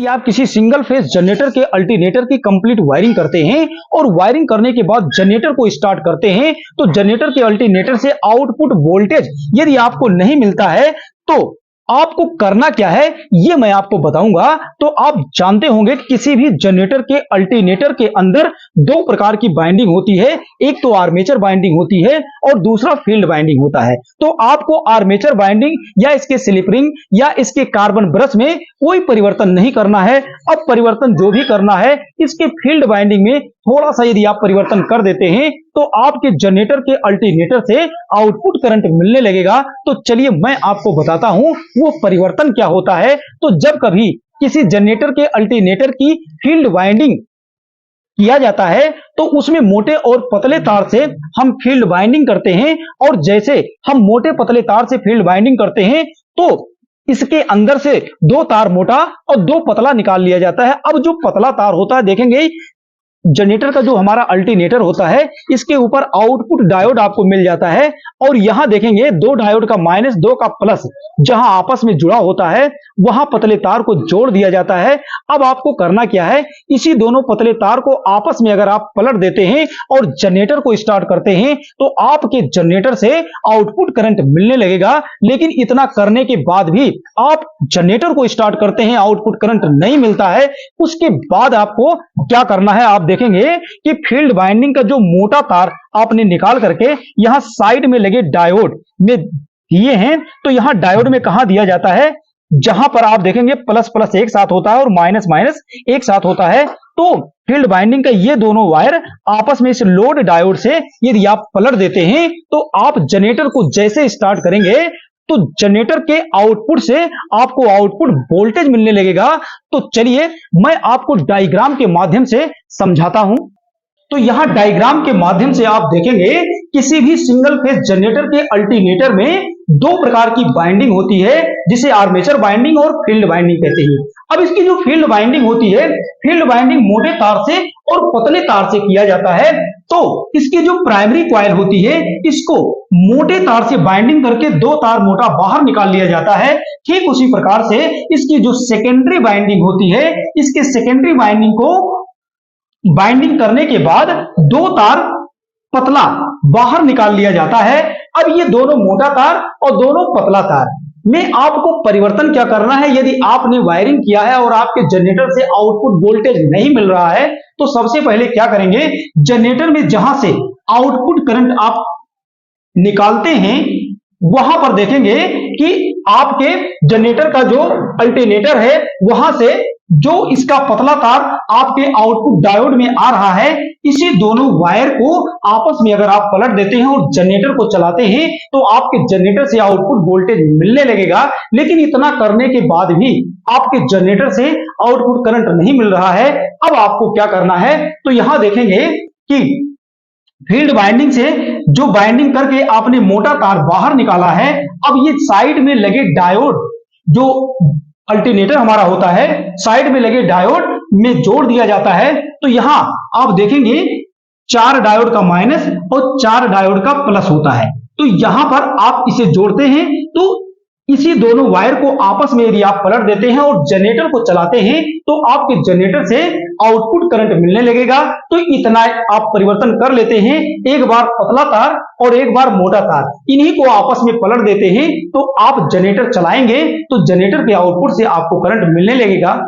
यदि आप किसी सिंगल फेज जनरेटर के अल्टरनेटर की कंप्लीट वायरिंग करते हैं और वायरिंग करने के बाद जनरेटर को स्टार्ट करते हैं तो जनरेटर के अल्टरनेटर से आउटपुट वोल्टेज यदि आपको नहीं मिलता है तो आपको करना क्या है ये मैं आपको बताऊंगा। तो आप जानते होंगे किसी भी जनरेटर के अल्टरनेटर के अंदर दो प्रकार की बाइंडिंग होती है, एक तो आर्मेचर बाइंडिंग होती है और दूसरा फील्ड बाइंडिंग होता है। तो आपको आर्मेचर बाइंडिंग या इसके स्लिप रिंग या इसके कार्बन ब्रश में कोई परिवर्तन नहीं करना है। अब परिवर्तन जो भी करना है इसके फील्ड बाइंडिंग में थोड़ा सा यदि आप परिवर्तन कर देते हैं तो आपके जनरेटर के अल्टरनेटर से आउटपुट करंट मिलने लगेगा। तो चलिए मैं आपको बताता हूं वो परिवर्तन क्या होता है। तो जब कभी किसी जनरेटर के अल्टरनेटर की फील्ड वाइंडिंग किया जाता है तो उसमें मोटे और पतले तार से हम फील्ड वाइंडिंग करते हैं और जैसे हम मोटे पतले तार से फील्ड वाइंडिंग करते हैं तो इसके अंदर से दो तार मोटा और दो पतला निकाल लिया जाता है। अब जो पतला तार होता है देखेंगे जनरेटर का जो हमारा अल्टरनेटर होता है इसके ऊपर आउटपुट डायोड आपको मिल जाता है और यहां देखेंगे दो डायोड का माइनस दो का प्लस जहां आपस में जुड़ा होता है वहां पतले तार को जोड़ दिया जाता है। अब आपको करना क्या है, इसी दोनों पतले तार को आपस में अगर आप पलट देते हैं और जनरेटर को स्टार्ट करते हैं तो आपके जनरेटर से आउटपुट करंट मिलने लगेगा। लेकिन इतना करने के बाद भी आप जनरेटर को स्टार्ट करते हैं, आउटपुट करंट नहीं मिलता है, उसके बाद आपको क्या करना है आप देखेंगे कि फील्ड वाइंडिंग का जो मोटा तार आपने निकाल करके यहां साइड में लगे डायोड में दिए हैं। तो यहां डायोड में कहां दिया जाता है, जहां पर आप देखेंगे प्लस प्लस एक साथ होता है और माइनस माइनस एक साथ होता है। तो फील्ड वाइंडिंग का ये दोनों वायर आपस में इस लोड डायोड से यदि आप पलट देते हैं तो आप जनरेटर को जैसे स्टार्ट करेंगे तो जनरेटर के आउटपुट से आपको आउटपुट वोल्टेज मिलने लगेगा। तो चलिए मैं आपको डायग्राम के माध्यम से समझाता हूं। तो यहां डायग्राम के माध्यम से आप देखेंगे किसी भी सिंगल फेज जनरेटर के अल्टरनेटर में दो प्रकार की बाइंडिंग होती है जिसे आर्मेचर बाइंडिंग और फील्ड बाइंडिंग कहते हैं। अब इसकी जो फील्ड बाइंडिंग होती है, फील्ड बाइंडिंग मोटे तार से और पतले तार से किया जाता है। तो इसकी जो प्राइमरी कॉइल होती है इसको मोटे तार से बाइंडिंग करके दो तार मोटा बाहर निकाल लिया जाता है। ठीक उसी प्रकार से इसकी जो सेकेंडरी बाइंडिंग होती है, इसके सेकेंडरी बाइंडिंग को बाइंडिंग करने के बाद दो तार पतला बाहर निकाल लिया जाता है। अब ये दोनों मोटा तार और दोनों पतला तार में आपको परिवर्तन क्या करना है, यदि आपने वायरिंग किया है और आपके जनरेटर से आउटपुट वोल्टेज नहीं मिल रहा है तो सबसे पहले क्या करेंगे, जनरेटर में जहां से आउटपुट करंट आप निकालते हैं वहां पर देखेंगे कि आपके जनरेटर का जो अल्टरनेटर है वहां से जो इसका पतला तार आपके आउटपुट डायोड में आ रहा है, इसी दोनों वायर को आपस में अगर आप पलट देते हैं और जनरेटर को चलाते हैं तो आपके जनरेटर से आउटपुट वोल्टेज मिलने लगेगा। लेकिन इतना करने के बाद भी आपके जनरेटर से आउटपुट करंट नहीं मिल रहा है। अब आपको क्या करना है, तो यहां देखेंगे कि फील्ड बाइंडिंग से जो बाइंडिंग करके आपने मोटा तार बाहर निकाला है, अब ये साइड में लगे डायोड जो अल्टरनेटर हमारा होता है साइड में लगे डायोड में जोड़ दिया जाता है। तो यहां आप देखेंगे 4 डायोड का माइनस और 4 डायोड का प्लस होता है। तो यहां पर आप इसे जोड़ते हैं तो इसी दोनों वायर को आपस में यदि आप पलट देते हैं और जनरेटर को चलाते हैं तो आपके जनरेटर से आउटपुट करंट मिलने लगेगा। तो इतना आप परिवर्तन कर लेते हैं, एक बार पतला तार और एक बार मोटा तार, इन्हीं को आपस में पलट देते हैं तो आप जनरेटर चलाएंगे तो जनरेटर के आउटपुट से आपको करंट मिलने लगेगा।